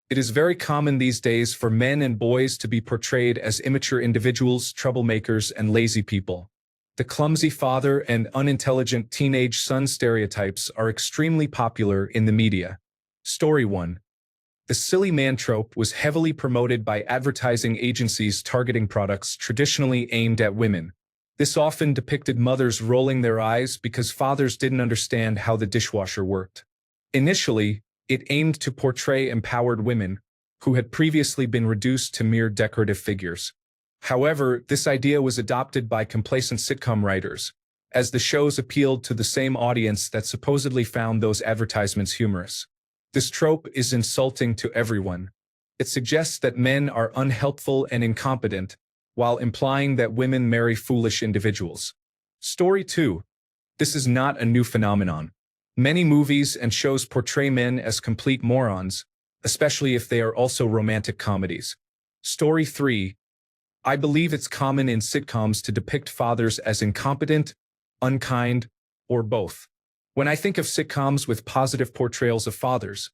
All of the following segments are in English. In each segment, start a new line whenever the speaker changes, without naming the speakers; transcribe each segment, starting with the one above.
It is very common these days for men and boys to be portrayed as immature individuals, troublemakers, and lazy people. The clumsy father and unintelligent teenage son stereotypes are extremely popular in the media. Story 1. The silly man trope was heavily promoted by advertising agencies targeting products traditionally aimed at women. This often depicted mothers rolling their eyes because fathers didn't understand how the dishwasher worked. Initially, it aimed to portray empowered women who had previously been reduced to mere decorative figures. However, this idea was adopted by complacent sitcom writers, as the shows appealed to the same audience that supposedly found those advertisements humorous. This trope is insulting to everyone. It suggests that men are unhelpful and incompetent, while implying that women marry foolish individuals. Story 2. This is not a new phenomenon. Many movies and shows portray men as complete morons, especially if they are also romantic comedies. Story 3. I believe it's common in sitcoms to depict fathers as incompetent, unkind, or both. When I think of sitcoms with positive portrayals of fathers,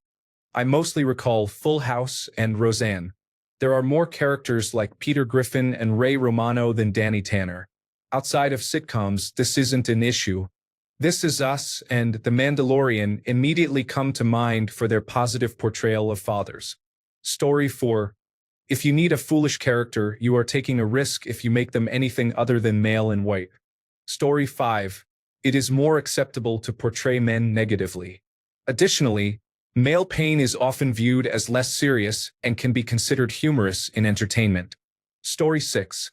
I mostly recall Full House and Roseanne. There are more characters like Peter Griffin and Ray Romano than Danny Tanner. Outside of sitcoms, this isn't an issue. This Is Us and The Mandalorian immediately come to mind for their positive portrayal of fathers. Story 4. If you need a foolish character, you are taking a risk if you make them anything other than male and white. Story 5. It is more acceptable to portray men negatively. Additionally, male pain is often viewed as less serious and can be considered humorous in entertainment. Story 6.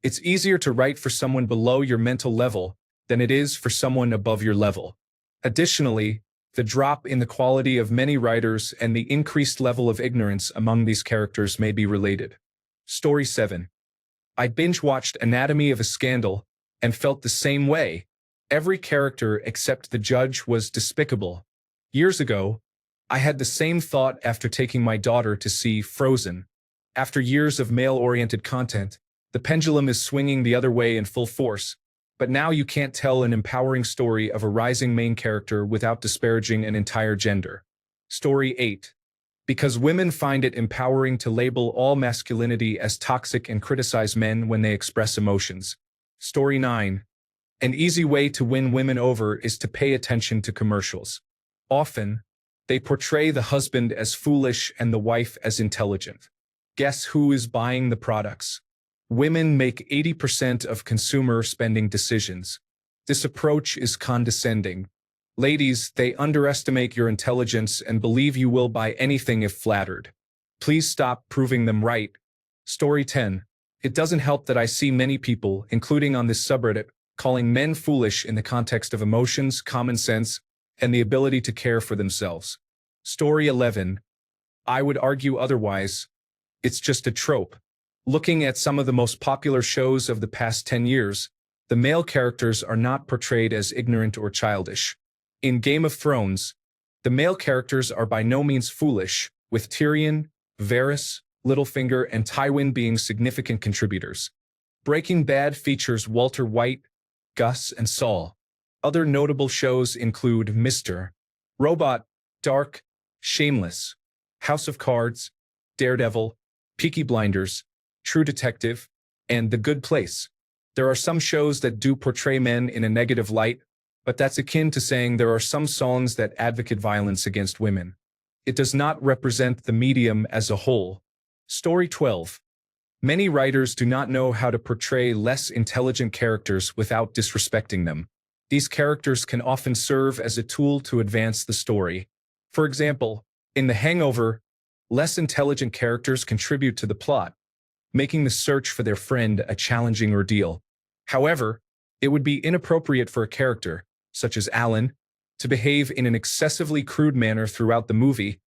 It's easier to write for someone below your mental level than it is for someone above your level. Additionally, the drop in the quality of many writers and the increased level of ignorance among these characters may be related. Story 7. I binge-watched Anatomy of a Scandal and felt the same way. Every character except the judge was despicable. Years ago, I had the same thought after taking my daughter to see Frozen. After years of male-oriented content, the pendulum is swinging the other way in full force. But now you can't tell an empowering story of a rising main character without disparaging an entire gender. Story 8. Because women find it empowering to label all masculinity as toxic and criticize men when they express emotions. Story 9. An easy way to win women over is to pay attention to commercials. Often, they portray the husband as foolish and the wife as intelligent. Guess who is buying the products? Women make 80% of consumer spending decisions. This approach is condescending. Ladies, they underestimate your intelligence and believe you will buy anything if flattered. Please stop proving them right. Story 10. It doesn't help that I see many people, including on this subreddit, calling men foolish in the context of emotions, common sense, and the ability to care for themselves. Story 11. I would argue otherwise. It's just a trope. Looking at some of the most popular shows of the past 10 years, the male characters are not portrayed as ignorant or childish. In Game of Thrones, the male characters are by no means foolish, with Tyrion, Varys, Littlefinger, and Tywin being significant contributors. Breaking Bad features Walter White, Gus, and Saul. Other notable shows include Mr. Robot, Dark, Shameless, House of Cards, Daredevil, Peaky Blinders, True Detective, and The Good Place. There are some shows that do portray men in a negative light, but that's akin to saying there are some songs that advocate violence against women. It does not represent the medium as a whole. Story 12. Many writers do not know how to portray less intelligent characters without disrespecting them. These characters can often serve as a tool to advance the story. For example, in The Hangover, less intelligent characters contribute to the plot, making the search for their friend a challenging ordeal. However, it would be inappropriate for a character, such as Alan, to behave in an excessively crude manner throughout the movie,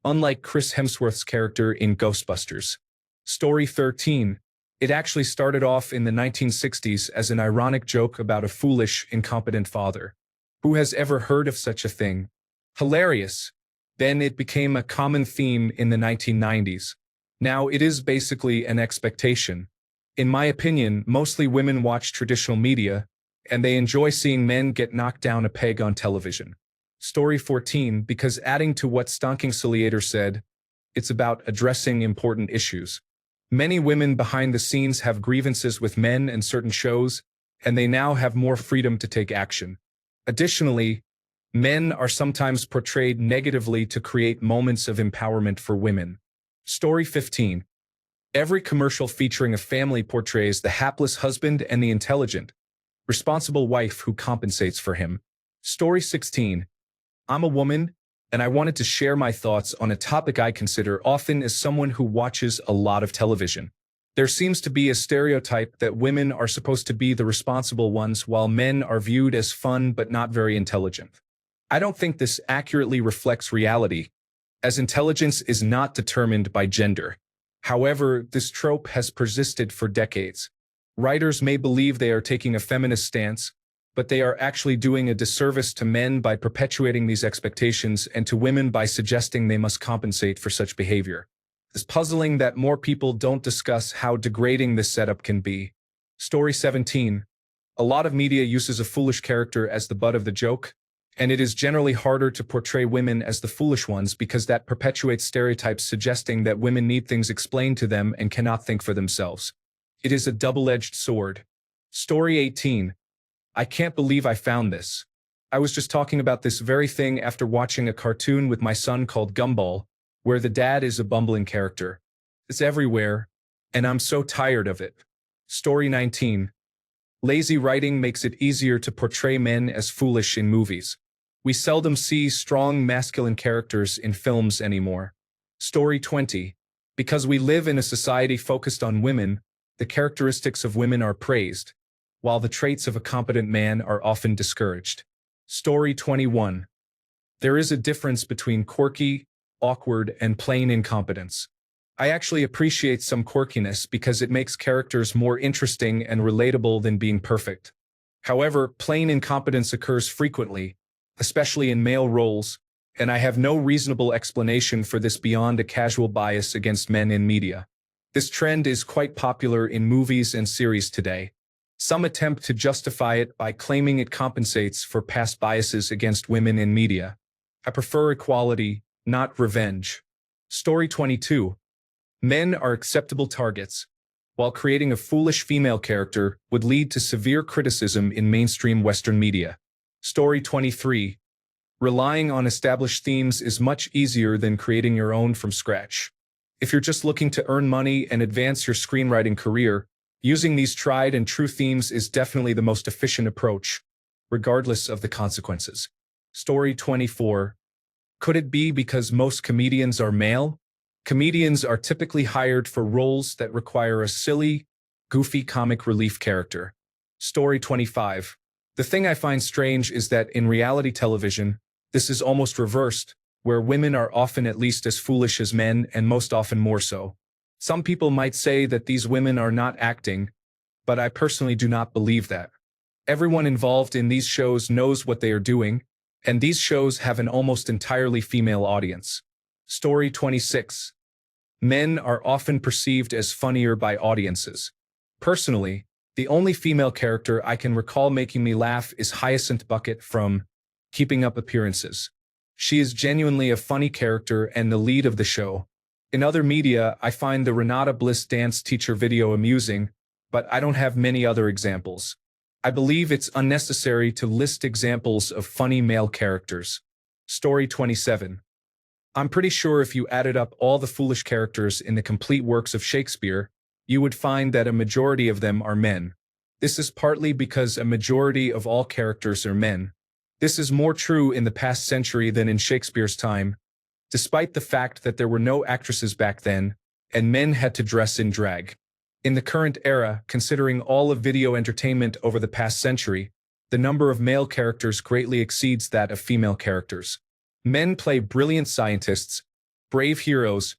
unlike Chris Hemsworth's character in Ghostbusters. Story 13. It actually started off in the 1960s as an ironic joke about a foolish, incompetent father. Who has ever heard of such a thing? Hilarious. Then it became a common theme in the 1990s. Now it is basically an expectation. In my opinion, mostly women watch traditional media, and they enjoy seeing men get knocked down a peg on television. Story 14. Because adding to what Stonking Ciliator said, It's about addressing important issues. Many women behind the scenes have grievances with men and certain shows, and they now have more freedom to take action. Additionally, men are sometimes portrayed negatively to create moments of empowerment for women. Story 15. Every commercial featuring a family portrays the hapless husband and the intelligent, responsible wife who compensates for him. Story 16. I'm a woman, and I wanted to share my thoughts on a topic I consider often as someone who watches a lot of television. There seems to be a stereotype that women are supposed to be the responsible ones while men are viewed as fun but not very intelligent. I don't think this accurately reflects reality, as intelligence is not determined by gender. However, this trope has persisted for decades. Writers may believe they are taking a feminist stance, but they are actually doing a disservice to men by perpetuating these expectations and to women by suggesting they must compensate for such behavior. It's puzzling that more people don't discuss how degrading this setup can be. Story 17. A lot of media uses a foolish character as the butt of the joke, and it is generally harder to portray women as the foolish ones because that perpetuates stereotypes suggesting that women need things explained to them and cannot think for themselves. It is a double-edged sword. Story 18. I can't believe I found this. I was just talking about this very thing after watching a cartoon with my son called Gumball, where the dad is a bumbling character. It's everywhere, and I'm so tired of it. Story 19. Lazy writing makes it easier to portray men as foolish in movies. We seldom see strong masculine characters in films anymore. Story 20. Because we live in a society focused on women, the characteristics of women are praised, while the traits of a competent man are often discouraged. Story 21. There is a difference between quirky, awkward, and plain incompetence. I actually appreciate some quirkiness because it makes characters more interesting and relatable than being perfect. However, plain incompetence occurs frequently, especially in male roles, and I have no reasonable explanation for this beyond a casual bias against men in media. This trend is quite popular in movies and series today. Some attempt to justify it by claiming it compensates for past biases against women in media. I prefer equality, not revenge. Story 22. Men are acceptable targets, while creating a foolish female character would lead to severe criticism in mainstream Western media. Story 23. Relying on established themes is much easier than creating your own from scratch. If you're just looking to earn money and advance your screenwriting career, using these tried and true themes is definitely the most efficient approach, regardless of the consequences. Story 24. Could it be because most comedians are male? Comedians are typically hired for roles that require a silly, goofy comic relief character. Story 25. The thing I find strange is that in reality television, this is almost reversed, where women are often at least as foolish as men and most often more so. Some people might say that these women are not acting, but I personally do not believe that. Everyone involved in these shows knows what they are doing, and these shows have an almost entirely female audience. Story 26. Men are often perceived as funnier by audiences. Personally, the only female character I can recall making me laugh is Hyacinth Bucket from Keeping Up Appearances. She is genuinely a funny character and the lead of the show. In other media, I find the Renata Bliss dance teacher video amusing, but I don't have many other examples. I believe it's unnecessary to list examples of funny male characters. Story 27. I'm pretty sure if you added up all the foolish characters in the complete works of Shakespeare, you would find that a majority of them are men. This is partly because a majority of all characters are men. This is more true in the past century than in Shakespeare's time, despite the fact that there were no actresses back then, and men had to dress in drag. In the current era, considering all of video entertainment over the past century, the number of male characters greatly exceeds that of female characters. Men play brilliant scientists, brave heroes,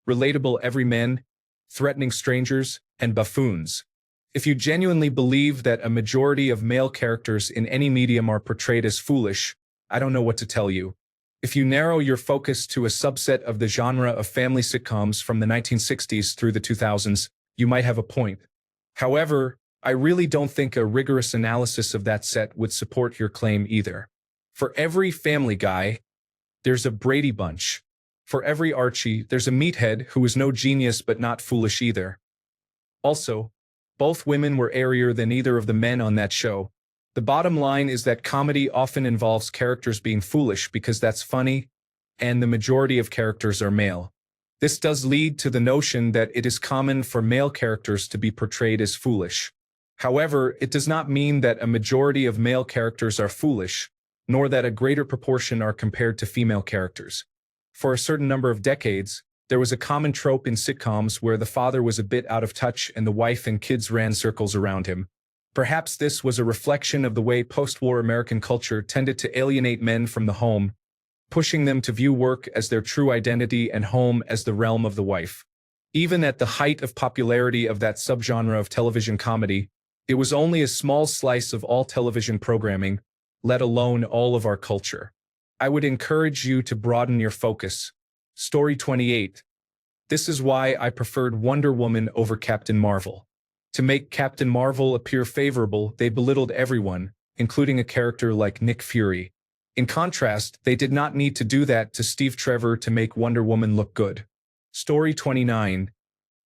relatable everymen, threatening strangers, and buffoons. If you genuinely believe that a majority of male characters in any medium are portrayed as foolish, I don't know what to tell you. If you narrow your focus to a subset of the genre of family sitcoms from the 1960s through the 2000s, you might have a point. However, I really don't think a rigorous analysis of that set would support your claim either. For every Family Guy, there's a Brady Bunch. For every Archie, there's a meathead who is no genius but not foolish either. Also, both women were airier than either of the men on that show. The bottom line is that comedy often involves characters being foolish because that's funny, and the majority of characters are male. This does lead to the notion that it is common for male characters to be portrayed as foolish. However, it does not mean that a majority of male characters are foolish, nor that a greater proportion are compared to female characters. For a certain number of decades, there was a common trope in sitcoms where the father was a bit out of touch and the wife and kids ran circles around him. Perhaps this was a reflection of the way post-war American culture tended to alienate men from the home, pushing them to view work as their true identity and home as the realm of the wife. Even at the height of popularity of that subgenre of television comedy, it was only a small slice of all television programming, let alone all of our culture. I would encourage you to broaden your focus. Story 28. This is why I preferred Wonder Woman over Captain Marvel. To make Captain Marvel appear favorable, they belittled everyone, including a character like Nick Fury. In contrast, they did not need to do that to Steve Trevor to make Wonder Woman look good. Story 29.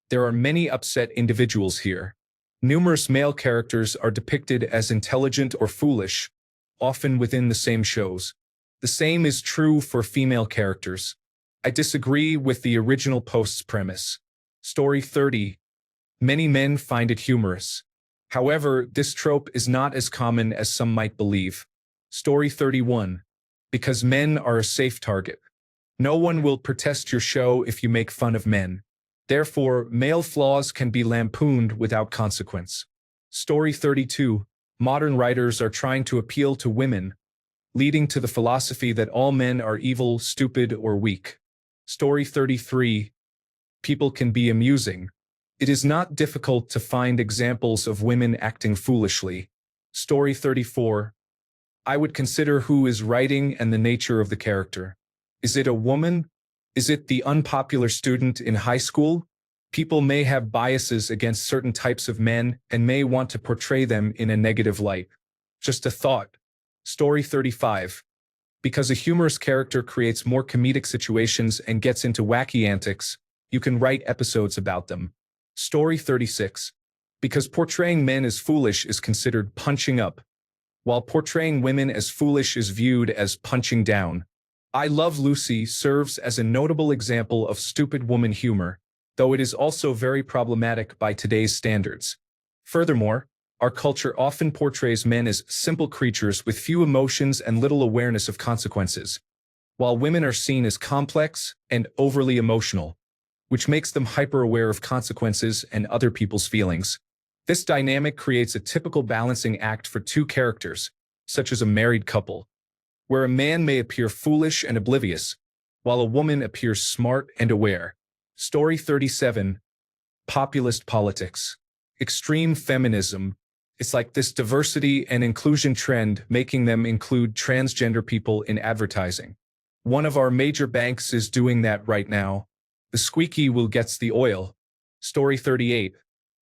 There are many upset individuals here. Numerous male characters are depicted as intelligent or foolish, often within the same shows. The same is true for female characters. I disagree with the original post's premise. Story 30. Many men find it humorous. However, this trope is not as common as some might believe. Story 31. Because men are a safe target. No one will protest your show if you make fun of men. Therefore, male flaws can be lampooned without consequence. Story 32. Modern writers are trying to appeal to women, leading to the philosophy that all men are evil, stupid, or weak. Story 33. People can be amusing. It is not difficult to find examples of women acting foolishly. Story 34. I would consider who is writing and the nature of the character. Is it a woman? Is it the unpopular student in high school? People may have biases against certain types of men and may want to portray them in a negative light. Just a thought. Story 35. Because a humorous character creates more comedic situations and gets into wacky antics, you can write episodes about them. Story 36. Because portraying men as foolish is considered punching up, while portraying women as foolish is viewed as punching down. I Love Lucy serves as a notable example of stupid woman humor, though it is also very problematic by today's standards. Furthermore, our culture often portrays men as simple creatures with few emotions and little awareness of consequences, while women are seen as complex and overly emotional, which makes them hyper-aware of consequences and other people's feelings. This dynamic creates a typical balancing act for two characters, such as a married couple, where a man may appear foolish and oblivious, while a woman appears smart and aware. Story 37. Populist politics. Extreme feminism. It's like this diversity and inclusion trend making them include transgender people in advertising. One of our major banks is doing that right now. The squeaky wheel gets the oil. Story 38.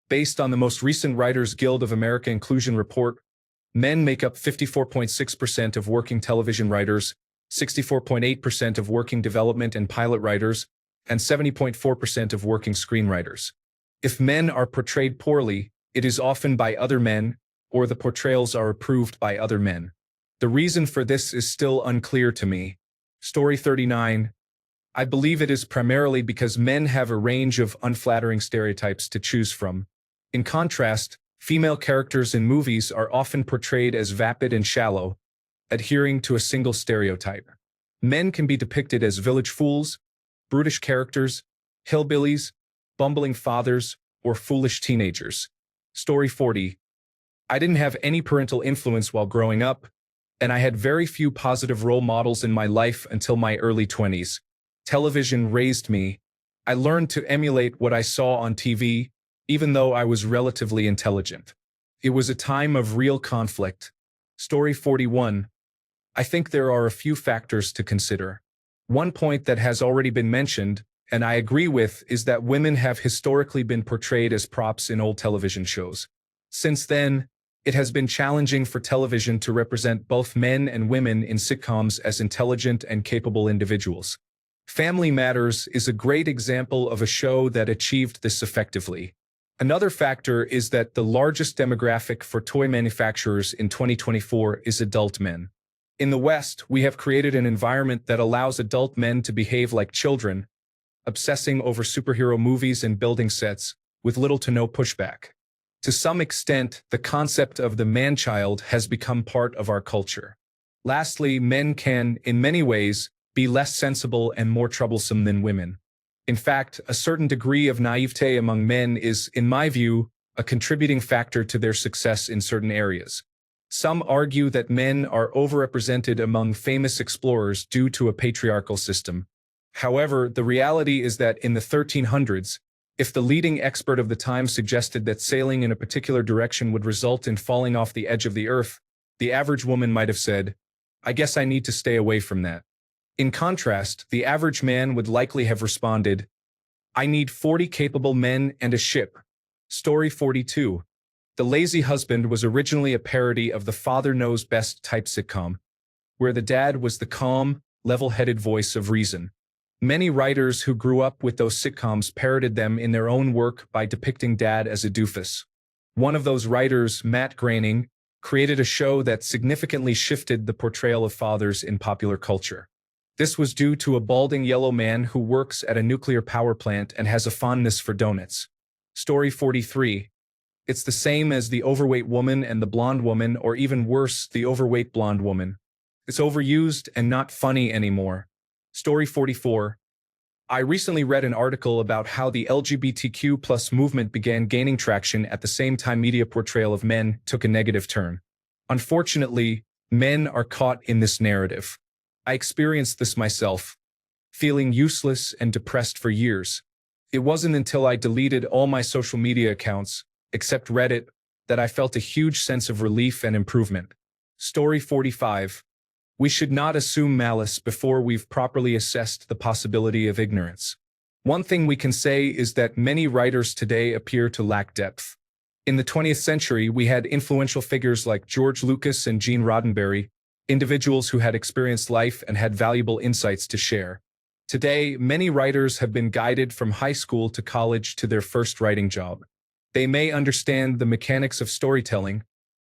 Based on the most recent Writers Guild of America Inclusion Report, men make up 54.6% of working television writers, 64.8% of working development and pilot writers, and 70.4% of working screenwriters. If men are portrayed poorly, it is often by other men, or the portrayals are approved by other men. The reason for this is still unclear to me. Story 39. I believe it is primarily because men have a range of unflattering stereotypes to choose from. In contrast, female characters in movies are often portrayed as vapid and shallow, adhering to a single stereotype. Men can be depicted as village fools, brutish characters, hillbillies, bumbling fathers, or foolish teenagers. Story 40. I didn't have any parental influence while growing up, and I had very few positive role models in my life until my early 20s. Television raised me. I learned to emulate what I saw on TV, even though I was relatively intelligent. It was a time of real conflict. Story 41. I think there are a few factors to consider. One point that has already been mentioned, and I agree with, is that women have historically been portrayed as props in old television shows. Since then, it has been challenging for television to represent both men and women in sitcoms as intelligent and capable individuals. Family Matters is a great example of a show that achieved this effectively. Another factor is that the largest demographic for toy manufacturers in 2024 is adult men. In the West, we have created an environment that allows adult men to behave like children, obsessing over superhero movies and building sets, with little to no pushback. To some extent, the concept of the man-child has become part of our culture. Lastly, men can, in many ways, be less sensible and more troublesome than women. In fact, a certain degree of naivete among men is, in my view, a contributing factor to their success in certain areas. Some argue that men are overrepresented among famous explorers due to a patriarchal system. However, the reality is that in the 1300s, if the leading expert of the time suggested that sailing in a particular direction would result in falling off the edge of the earth, the average woman might have said, "I guess I need to stay away from that." In contrast, the average man would likely have responded, "I need 40 capable men and a ship." Story 42. The Lazy Husband was originally a parody of the Father Knows Best type sitcom, where the dad was the calm, level-headed voice of reason. Many writers who grew up with those sitcoms parodied them in their own work by depicting dad as a doofus. One of those writers, Matt Groening, created a show that significantly shifted the portrayal of fathers in popular culture. This was due to a balding yellow man who works at a nuclear power plant and has a fondness for donuts. Story 43. It's the same as the overweight woman and the blonde woman, or even worse, the overweight blonde woman. It's overused and not funny anymore. Story 44. I recently read an article about how the LGBTQ+ movement began gaining traction at the same time media portrayal of men took a negative turn. Unfortunately, men are caught in this narrative. I experienced this myself, feeling useless and depressed for years. It wasn't until I deleted all my social media accounts, except Reddit, that I felt a huge sense of relief and improvement. Story 45. We should not assume malice before we've properly assessed the possibility of ignorance. One thing we can say is that many writers today appear to lack depth. In the 20th century, we had influential figures like George Lucas and Gene Roddenberry, individuals who had experienced life and had valuable insights to share. Today, many writers have been guided from high school to college to their first writing job. They may understand the mechanics of storytelling,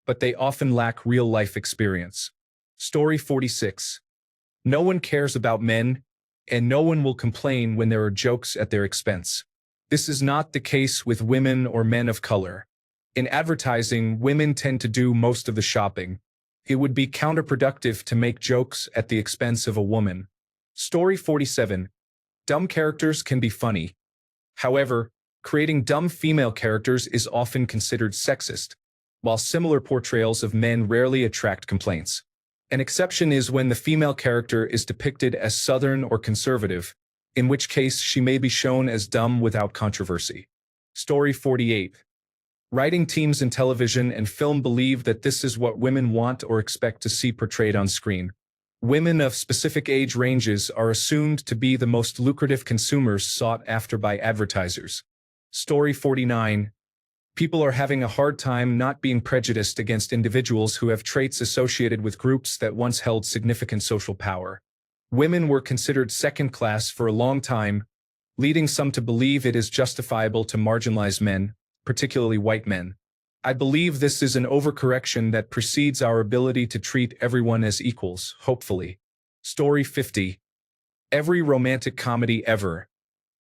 but they often lack real-life experience. Story 46. No one cares about men, and no one will complain when there are jokes at their expense. This is not the case with women or men of color. In advertising, women tend to do most of the shopping. It would be counterproductive to make jokes at the expense of a woman. Story 47. Dumb characters can be funny. However, creating dumb female characters is often considered sexist, while similar portrayals of men rarely attract complaints. An exception is when the female character is depicted as Southern or conservative, in which case she may be shown as dumb without controversy. Story 48. Writing teams in television and film believe that this is what women want or expect to see portrayed on screen. Women of specific age ranges are assumed to be the most lucrative consumers sought after by advertisers. Story 49. People are having a hard time not being prejudiced against individuals who have traits associated with groups that once held significant social power. Women were considered second class for a long time, leading some to believe it is justifiable to marginalize men, particularly white men. I believe this is an overcorrection that precedes our ability to treat everyone as equals, hopefully. Story 50. Every romantic comedy ever.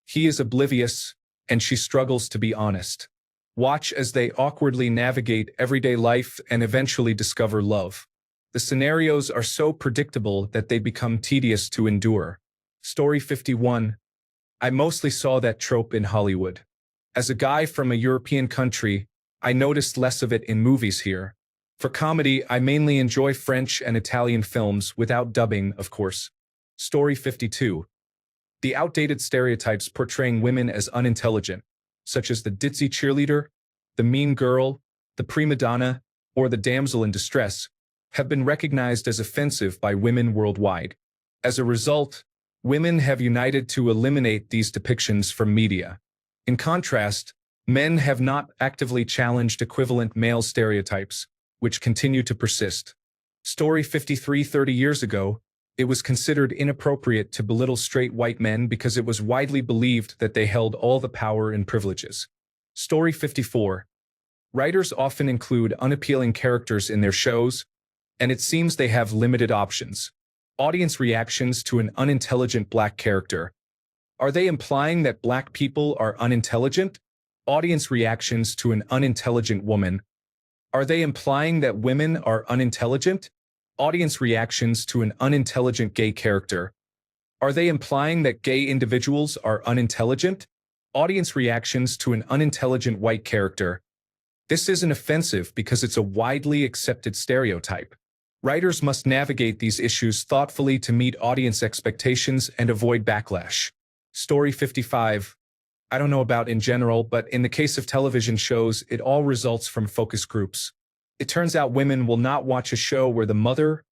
He is oblivious, and she struggles to be honest. Watch as they awkwardly navigate everyday life and eventually discover love. The scenarios are so predictable that they become tedious to endure. Story 51. I mostly saw that trope in Hollywood. As a guy from a European country, I noticed less of it in movies here. For comedy, I mainly enjoy French and Italian films without dubbing, of course. Story 52. The outdated stereotypes portraying women as unintelligent, such as the ditzy cheerleader, the mean girl, the prima donna, or the damsel in distress, have been recognized as offensive by women worldwide. As a result, women have united to eliminate these depictions from media. In contrast, men have not actively challenged equivalent male stereotypes, which continue to persist. Story 53. 30 years ago, It was considered inappropriate to belittle straight white men because it was widely believed that they held all the power and privileges. Story 54. Writers often include unappealing characters in their shows, and it seems they have limited options. Audience reactions to an unintelligent black character. Are they implying that black people are unintelligent? Audience reactions to an unintelligent woman. Are they implying that women are unintelligent? Audience reactions to an unintelligent gay character. Are they implying that gay individuals are unintelligent? Audience reactions to an unintelligent white character. This isn't offensive because it's a widely accepted stereotype. Writers must navigate these issues thoughtfully to meet audience expectations and avoid backlash. Story 55. I don't know about in general, but in the case of television shows, it all results from focus groups. It turns out women will not watch a show where the mother,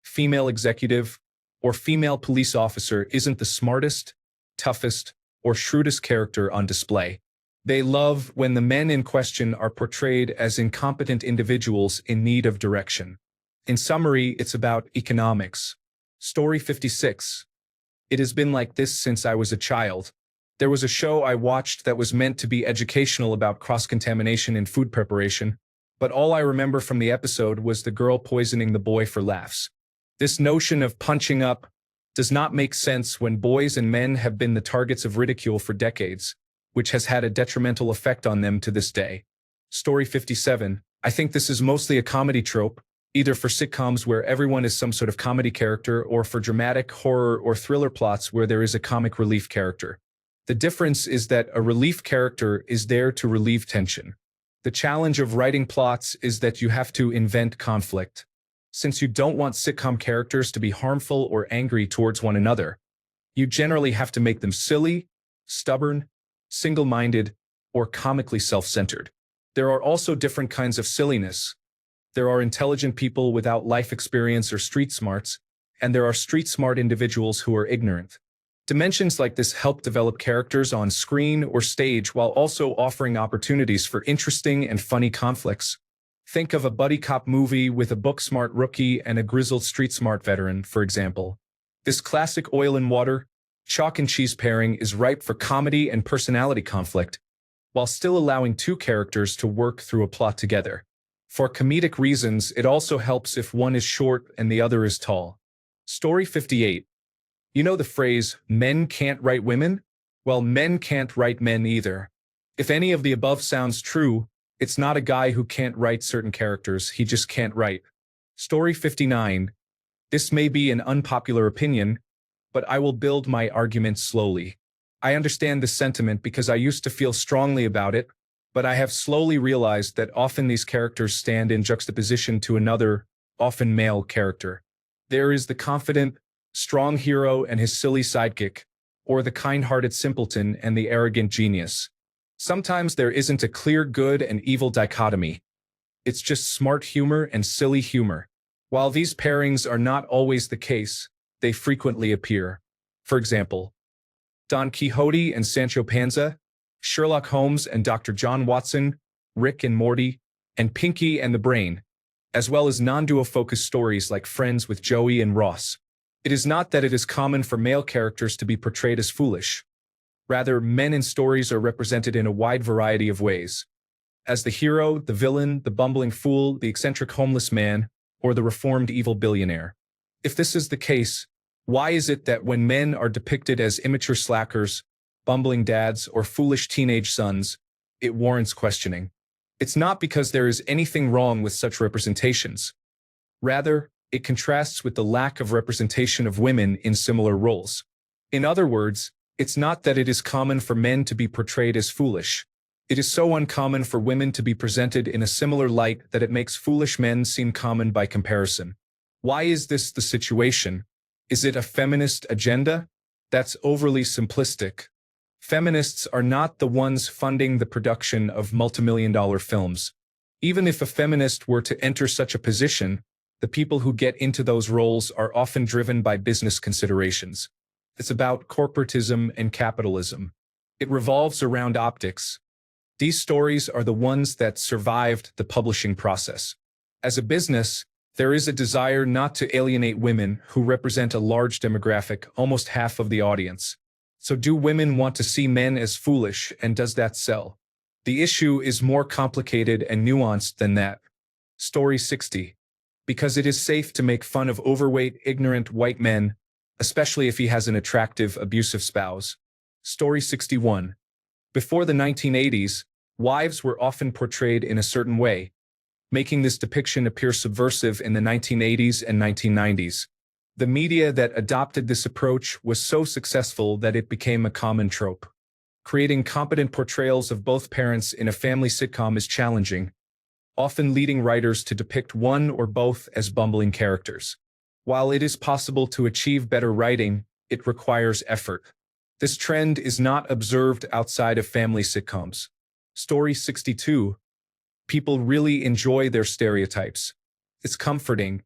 female executive, or female police officer isn't the smartest, toughest, or shrewdest character on display. They love when the men in question are portrayed as incompetent individuals in need of direction. In summary, it's about economics. Story 56. It has been like this since I was a child. There was a show I watched that was meant to be educational about cross-contamination in food preparation, but all I remember from the episode was the girl poisoning the boy for laughs. This notion of punching up does not make sense when boys and men have been the targets of ridicule for decades, which has had a detrimental effect on them to this day. Story 57. I think this is mostly a comedy trope, either for sitcoms where everyone is some sort of comedy character or for dramatic horror or thriller plots where there is a comic relief character. The difference is that a relief character is there to relieve tension. The challenge of writing plots is that you have to invent conflict. Since you don't want sitcom characters to be harmful or angry towards one another, you generally have to make them silly, stubborn, single-minded, or comically self-centered. There are also different kinds of silliness. There are intelligent people without life experience or street smarts, and there are street-smart individuals who are ignorant. Dimensions like this help develop characters on screen or stage while also offering opportunities for interesting and funny conflicts. Think of a buddy cop movie with a book-smart rookie and a grizzled street-smart veteran, for example. This classic oil and water, chalk and cheese pairing is ripe for comedy and personality conflict, while still allowing two characters to work through a plot together. For comedic reasons, it also helps if one is short and the other is tall. Story 58. You know the phrase, men can't write women? Well, men can't write men either. If any of the above sounds true, it's not a guy who can't write certain characters, he just can't write. Story 59. This may be an unpopular opinion, but I will build my argument slowly. I understand this sentiment because I used to feel strongly about it, but I have slowly realized that often these characters stand in juxtaposition to another, often male character. There is the confident, strong hero and his silly sidekick, or the kind-hearted simpleton and the arrogant genius. Sometimes there isn't a clear good and evil dichotomy. It's just smart humor and silly humor. While these pairings are not always the case, they frequently appear. For example, Don Quixote and Sancho Panza, Sherlock Holmes and Dr. John Watson, Rick and Morty, and Pinky and the Brain, as well as non-duo-focused stories like Friends with Joey and Ross. It is not that it is common for male characters to be portrayed as foolish. Rather, men in stories are represented in a wide variety of ways. As the hero, the villain, the bumbling fool, the eccentric homeless man, or the reformed evil billionaire. If this is the case, why is it that when men are depicted as immature slackers, bumbling dads, or foolish teenage sons, it warrants questioning? It's not because there is anything wrong with such representations. Rather, it contrasts with the lack of representation of women in similar roles. In other words, it's not that it is common for men to be portrayed as foolish. It is so uncommon for women to be presented in a similar light that it makes foolish men seem common by comparison. Why is this the situation? Is it a feminist agenda? That's overly simplistic. Feminists are not the ones funding the production of multimillion-dollar films. Even if a feminist were to enter such a position, the people who get into those roles are often driven by business considerations. It's about corporatism and capitalism. It revolves around optics. These stories are the ones that survived the publishing process. As a business, There is a desire not to alienate women who represent a large demographic, almost half of the audience. So do women want to see men as foolish, and does that sell? The issue is more complicated and nuanced than that. Story 60. Because it is safe to make fun of overweight, ignorant white men, especially if he has an attractive, abusive spouse. Story 61. Before the 1980s, wives were often portrayed in a certain way, making this depiction appear subversive in the 1980s and 1990s. The media that adopted this approach was so successful that it became a common trope. Creating competent portrayals of both parents in a family sitcom is challenging, often leading writers to depict one or both as bumbling characters. While it is possible to achieve better writing, it requires effort. This trend is not observed outside of family sitcoms. Story 62. People really enjoy their stereotypes. It's comforting.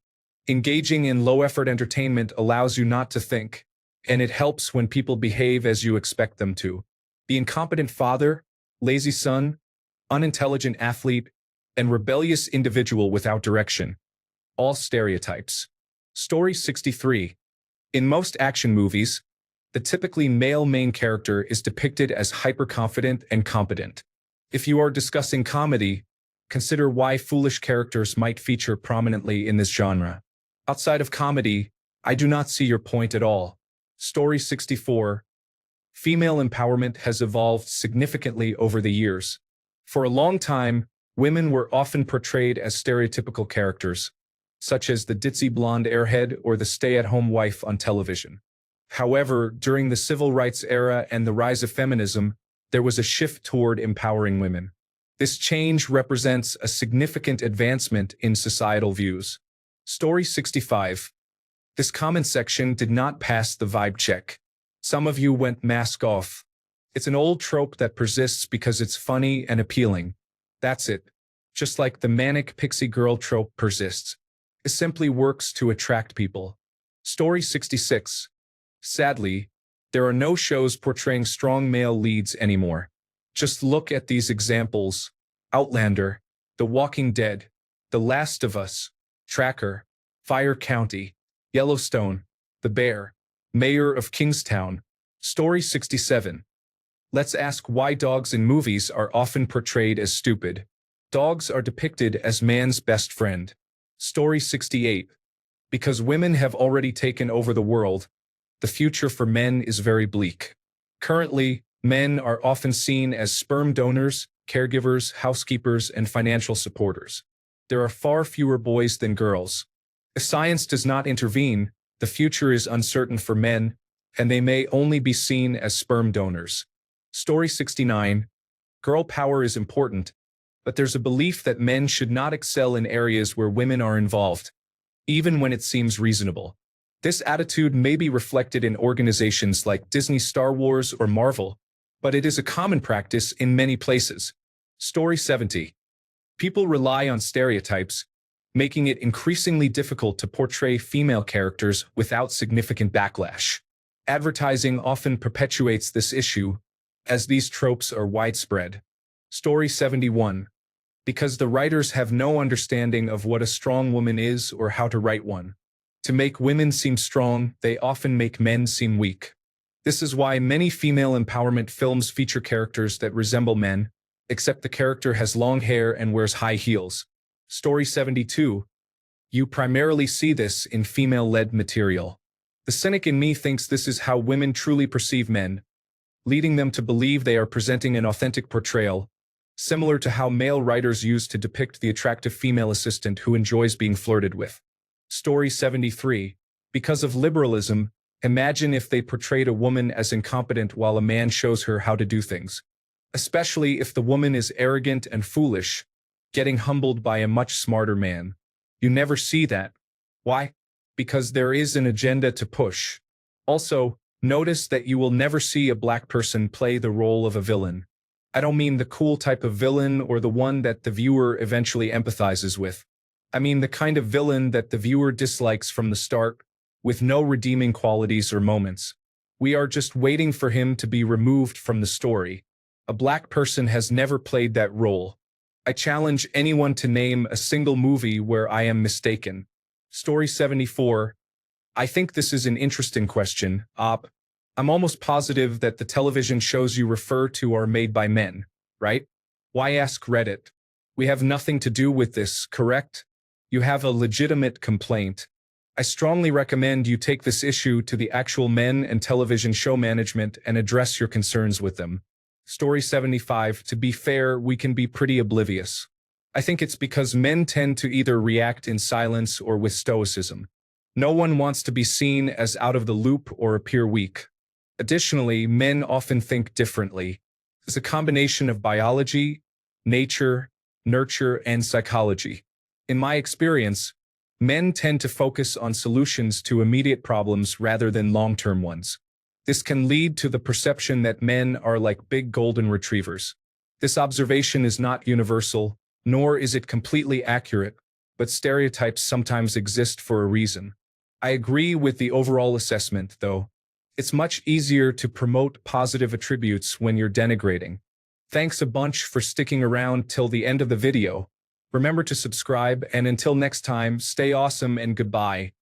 Engaging in low-effort entertainment allows you not to think, and it helps when people behave as you expect them to. The incompetent father, lazy son, unintelligent athlete, and rebellious individual without direction. All stereotypes. Story 63. In most action movies, the typically male main character is depicted as hyperconfident and competent. If you are discussing comedy, consider why foolish characters might feature prominently in this genre. Outside of comedy, I do not see your point at all. Story 64. Female empowerment has evolved significantly over the years. For a long time, women were often portrayed as stereotypical characters, such as the ditzy blonde airhead or the stay-at-home wife on television. However, during the civil rights era and the rise of feminism, there was a shift toward empowering women. This change represents a significant advancement in societal views. Story 65. This comment section did not pass the vibe check. Some of you went mask off. It's an old trope that persists because it's funny and appealing. That's it. Just like the manic pixie girl trope persists. It simply works to attract people. Story 66. Sadly, there are no shows portraying strong male leads anymore. Just look at these examples: Outlander, The Walking Dead, The Last of Us, Tracker, Fire County, Yellowstone, The Bear, Mayor of Kingstown. Story 67. Let's ask why dogs in movies are often portrayed as stupid. Dogs are depicted as man's best friend. Story 68. Because women have already taken over the world, the future for men is very bleak. Currently, men are often seen as sperm donors, caregivers, housekeepers, and financial supporters. There are far fewer boys than girls. If science does not intervene, the future is uncertain for men, and they may only be seen as sperm donors. Story 69. Girl power is important, but there's a belief that men should not excel in areas where women are involved, even when it seems reasonable. This attitude may be reflected in organizations like Disney, Star Wars, or Marvel, but it is a common practice in many places. Story 70. People rely on stereotypes, making it increasingly difficult to portray female characters without significant backlash. Advertising often perpetuates this issue, as these tropes are widespread. Story 71. Because the writers have no understanding of what a strong woman is or how to write one. To make women seem strong, they often make men seem weak. This is why many female empowerment films feature characters that resemble men, except the character has long hair and wears high heels. Story 72. You primarily see this in female-led material. The cynic in me thinks this is how women truly perceive men, leading them to believe they are presenting an authentic portrayal, similar to how male writers use to depict the attractive female assistant who enjoys being flirted with. Story 73. Because of liberalism, imagine if they portrayed a woman as incompetent while a man shows her how to do things. Especially if the woman is arrogant and foolish, getting humbled by a much smarter man. You never see that. Why? Because there is an agenda to push. Also, notice that you will never see a black person play the role of a villain. I don't mean the cool type of villain or the one that the viewer eventually empathizes with. I mean the kind of villain that the viewer dislikes from the start, with no redeeming qualities or moments. We are just waiting for him to be removed from the story. A black person has never played that role. I challenge anyone to name a single movie where I am mistaken. Story 74. I think this is an interesting question, Op. I'm almost positive that the television shows you refer to are made by men, right? Why ask Reddit? We have nothing to do with this, correct? You have a legitimate complaint. I strongly recommend you take this issue to the actual men and television show management and address your concerns with them. Story 75. To be fair, we can be pretty oblivious. I think it's because men tend to either react in silence or with stoicism. No one wants to be seen as out of the loop or appear weak. Additionally, men often think differently. It's a combination of biology, nature, nurture, and psychology. In my experience, men tend to focus on solutions to immediate problems rather than long-term ones. This can lead to the perception that men are like big golden retrievers. This observation is not universal, nor is it completely accurate, but stereotypes sometimes exist for a reason. I agree with the overall assessment, though. It's much easier to promote positive attributes when you're denigrating. Thanks a bunch for sticking around till the end of the video. Remember to subscribe, and until next time, stay awesome and goodbye.